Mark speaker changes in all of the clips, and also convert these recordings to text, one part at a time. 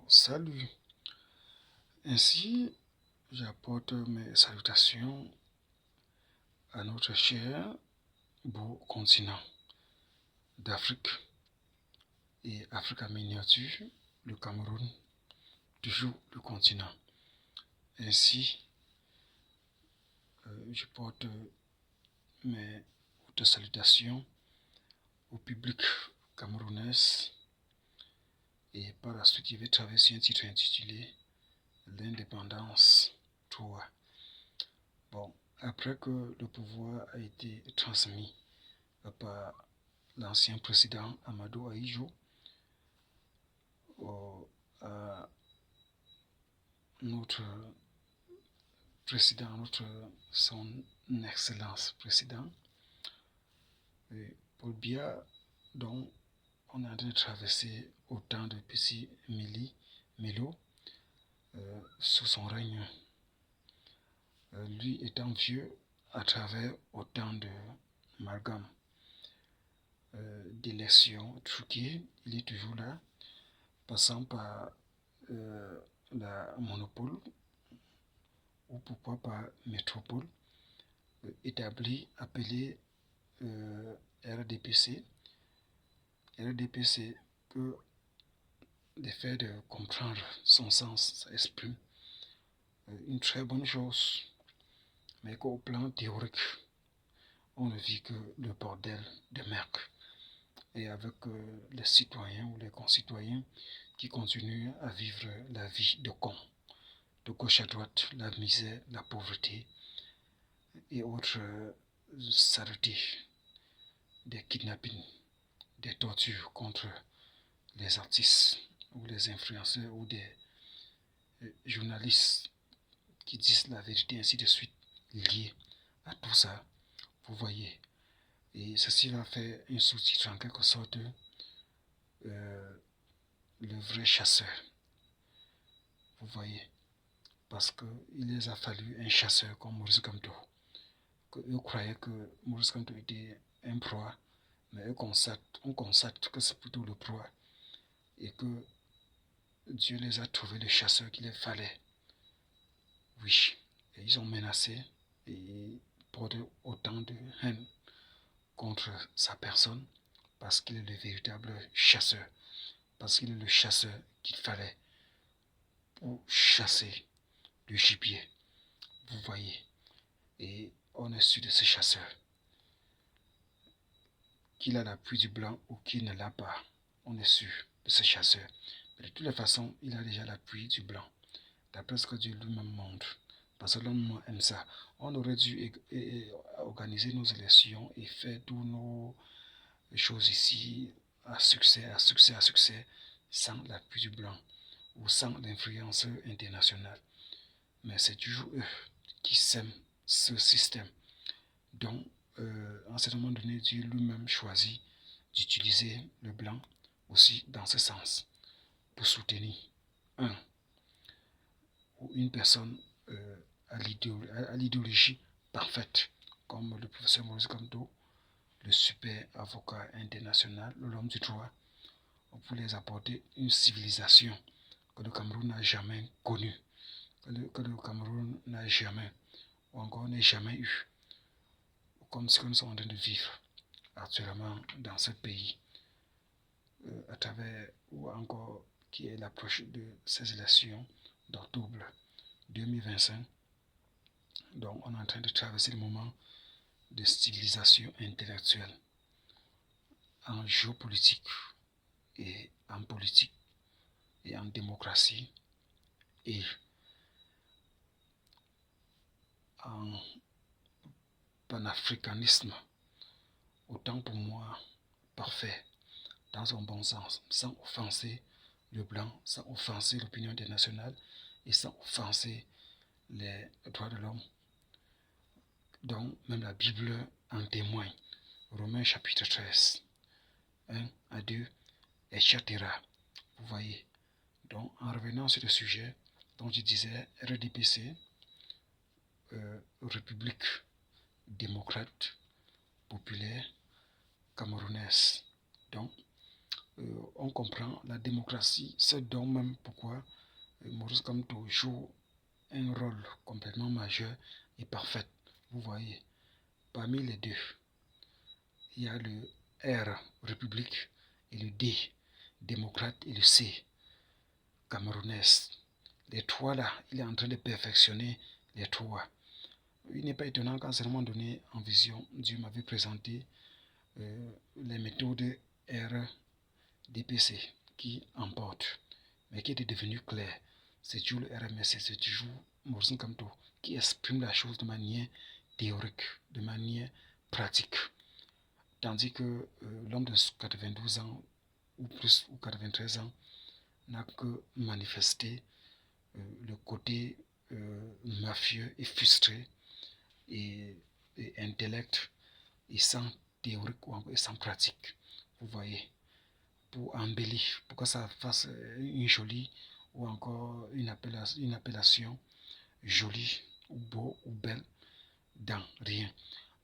Speaker 1: Salut. Ainsi, j'apporte mes salutations à notre cher beau continent d'Afrique et Afrique en miniature, le Cameroun, toujours le continent. Ainsi, je porte mes hautes salutations au public camerounais et par la suite, je vais traverser un titre intitulé L'indépendance 3. Bon, après que le pouvoir a été transmis par l'ancien président Amadou Ahidjo à notre président, son excellence président, Paul Biya, dont on est en train de traverser autant de petits Melo sous son règne. Lui étant vieux à travers autant de amalgames, d'élections truquées, il est toujours là, passant par la monopole ou pourquoi pas métropole établie, appelée RDPC. RDPC que le fait de comprendre son sens, ça exprime une très bonne chose, mais qu'au plan théorique, on ne vit que le bordel de merde. Et avec les citoyens ou les concitoyens qui continuent à vivre la vie de con. De gauche à droite, la misère, la pauvreté et autres saletés, des kidnappings, des tortures contre les artistes ou les influenceurs ou des journalistes qui disent la vérité, ainsi de suite, liés à tout ça, vous voyez. Et ceci va faire un sous-titre en quelque sorte, le vrai chasseur, vous voyez. Parce qu'il les a fallu un chasseur comme Maurice Kamto. Eux croyaient que Maurice Kamto était un proie, mais on constate que c'est plutôt le proie et que Dieu les a trouvés le chasseur qu'il les fallait. Oui, et ils ont menacé et porté autant de haine contre sa personne parce qu'il est le véritable chasseur, parce qu'il est le chasseur qu'il fallait pour chasser le gibier, vous voyez. Et on est sûr de ce chasseur, qu'il a l'appui du blanc ou qu'il ne l'a pas, on est sûr de ce chasseur. Mais de toutes les façons, il a déjà l'appui du blanc, d'après ce que Dieu lui-même montre. Parce que l'homme aime ça. On aurait dû organiser nos élections et faire tous nos choses ici à succès, à succès, à succès, sans l'appui du blanc ou sans l'influence internationale. Mais c'est toujours eux qui sèment ce système. Donc, à un certain moment donné, Dieu lui-même choisit d'utiliser le blanc aussi dans ce sens pour soutenir un ou une personne à l'idéologie parfaite, comme le professeur Maurice Kamto, le super avocat international, l'homme du droit, pour les apporter une civilisation que le Cameroun n'a jamais connue, que le Cameroun n'a jamais, ou encore n'a jamais eu, comme ce que nous sommes en train de vivre actuellement dans ce pays, à travers, ou encore qui est l'approche de ces élections d'octobre 2025. Donc on est en train de traverser le moment de civilisation intellectuelle en géopolitique et en politique et en démocratie et en panafricanisme, autant pour moi parfait dans son bon sens, sans offenser le blanc, sans offenser l'opinion internationale et sans offenser les droits de l'homme. Donc même la Bible en témoigne. Romains chapitre 13, 1 à 2, etc. Vous voyez. Donc en revenant sur le sujet dont je disais, RDPC, République démocrate populaire camerounaise. Donc on comprend la démocratie. C'est donc même pourquoi Maurice Kamto joue un rôle complètement majeur et parfait. Vous voyez, parmi les deux, il y a le R, République, et le D, démocrate, et le C, camerounaise. Les trois là, il est en train de perfectionner les trois. Il n'est pas étonnant qu'à un moment donné, en vision, Dieu m'avait présenté les méthodes RDPC qui emportent, mais qui était devenu clair. C'est toujours le RMSC, c'est toujours Maurice Kamto qui exprime la chose de manière théorique, de manière pratique. Tandis que l'homme de 92 ans ou plus, ou 93 ans, n'a que manifesté le côté mafieux et frustré et intellect et sans théorique ou sans pratique. Vous voyez, pour embellir, pour que ça fasse une jolie ou encore une appellation jolie ou beau ou belle dans rien.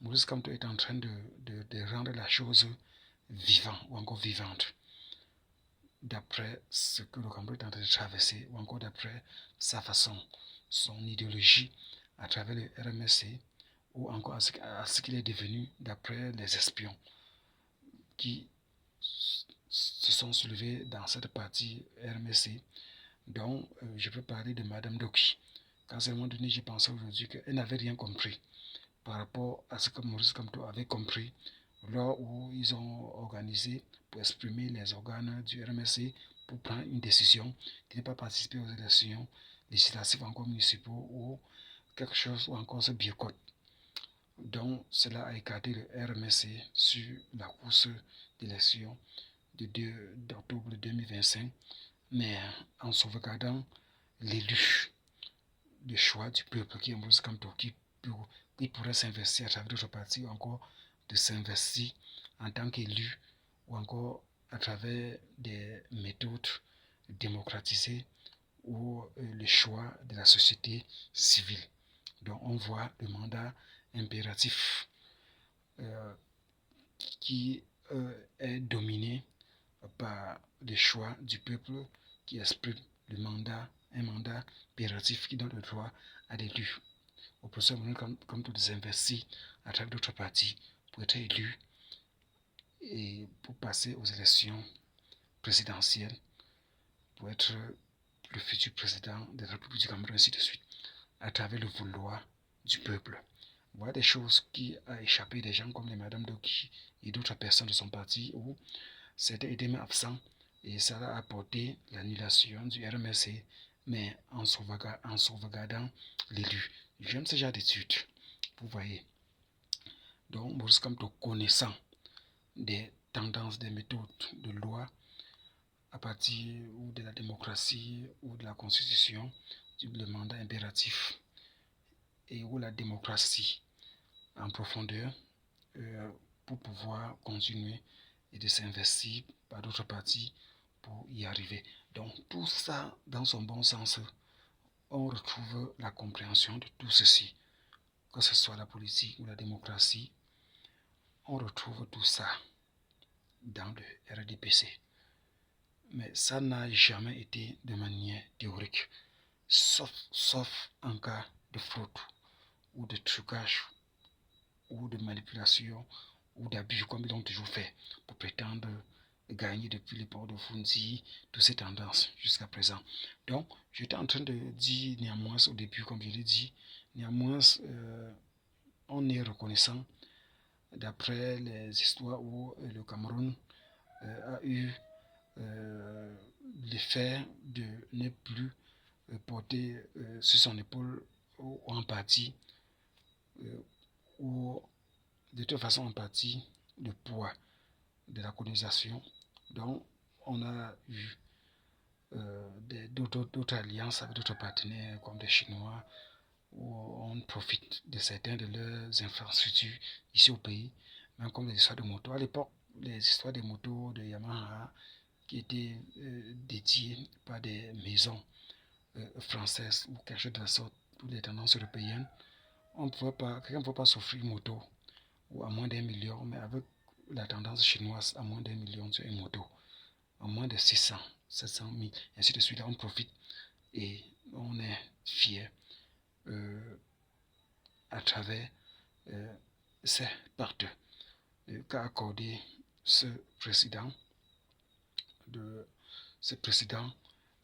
Speaker 1: Maurice Kamto est en train de rendre la chose vivante ou encore vivante d'après ce que le Cameroun est en train de traverser ou encore d'après sa façon, son idéologie à travers le RMSC ou encore à ce qu'il est devenu d'après les espions qui se sont soulevés dans cette partie RMSC, dont je peux parler de Madame Doki. Quand à un moment donné, j'ai pensé aujourd'hui qu'elle n'avait rien compris par rapport à ce que Maurice Kamto avait compris lors où ils ont organisé pour exprimer les organes du RMSC pour prendre une décision de ne pas participer aux élections législatives encore municipaux ou quelque chose ou encore ce boycott. Donc cela a écarté le RMSC sur la course d'élection d'octobre 2025, mais en sauvegardant l'élu, le choix du peuple qui est Maurice Kamto, qui pourrait s'investir à travers d'autres partis ou encore de s'investir en tant qu'élu ou encore à travers des méthodes démocratisées ou le choix de la société civile. Donc on voit le mandat impératif qui est dominé par le choix du peuple qui exprime un mandat impératif qui donne le droit à l'élu. Au professeur comme tous les investis à travers d'autres partis pour être élu et pour passer aux élections présidentielles, pour être le futur président de la République du Cameroun, ainsi de suite, à travers le vouloir du peuple. Voilà des choses qui ont échappé des gens comme les Madame Doki et d'autres personnes de son parti où certains étaient même absents et ça a apporté l'annulation du RMSC, mais en sauvegardant l'élu. J'aime ce genre d'études, vous voyez. Donc, Maurice Kamto, connaissant des tendances, des méthodes de loi à partir ou de la démocratie ou de la constitution, le mandat impératif et ou la démocratie en profondeur pour pouvoir continuer et de s'investir par d'autres partis pour y arriver. Donc tout ça dans son bon sens, on retrouve la compréhension de tout ceci, que ce soit la politique ou la démocratie, on retrouve tout ça dans le RDPC. Mais ça n'a jamais été de manière théorique, sauf en cas de fraude ou de trucage ou de manipulation ou d'abus comme ils l'ont toujours fait pour prétendre gagner depuis les ports de Funzi, toutes ces tendances jusqu'à présent. Donc, j'étais en train de dire néanmoins au début, comme je l'ai dit, néanmoins, on est reconnaissant d'après les histoires où le Cameroun a eu l'effet de ne plus porter sur son épaule ou en partie ou de toute façon en partie le poids de la colonisation. Donc on a eu d'autres alliances avec d'autres partenaires comme les Chinois où on profite de certaines de leurs infrastructures ici au pays, même comme les histoires de motos. À l'époque, les histoires des motos de Yamaha qui étaient dédiées par des maisons françaises ou quelque chose de la sorte pour les tendances européennes. Quelqu'un ne peut pas s'offrir une moto ou à moins d'1 million, mais avec la tendance chinoise à moins d'1 million sur une moto. en moins de 600, 700 000, et ainsi de suite. Là, on profite et on est fier à travers ces pactes qu'a accordé ce président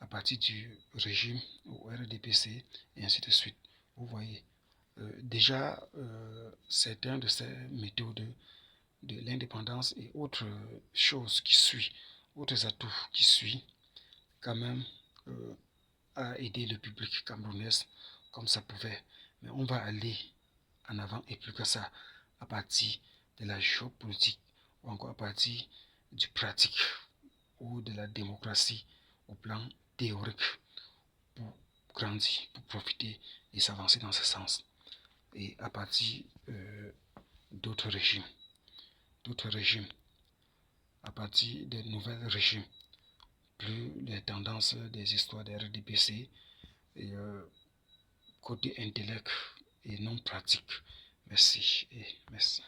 Speaker 1: à partir du régime au RDPC et ainsi de suite. Vous voyez, déjà, certaines de ces méthodes de l'indépendance et autres choses qui suivent, autres atouts qui suivent, quand même, à aider le public camerounais comme ça pouvait. Mais on va aller en avant et plus que ça, à partir de la géopolitique ou encore à partir du pratique ou de la démocratie au plan théorique pour grandir, pour profiter et s'avancer dans ce sens. Et à partir d'autres régimes, à partir de nouvelles régimes, plus les tendances des histoires des RDPC et côté intellect et non pratique. Merci et merci.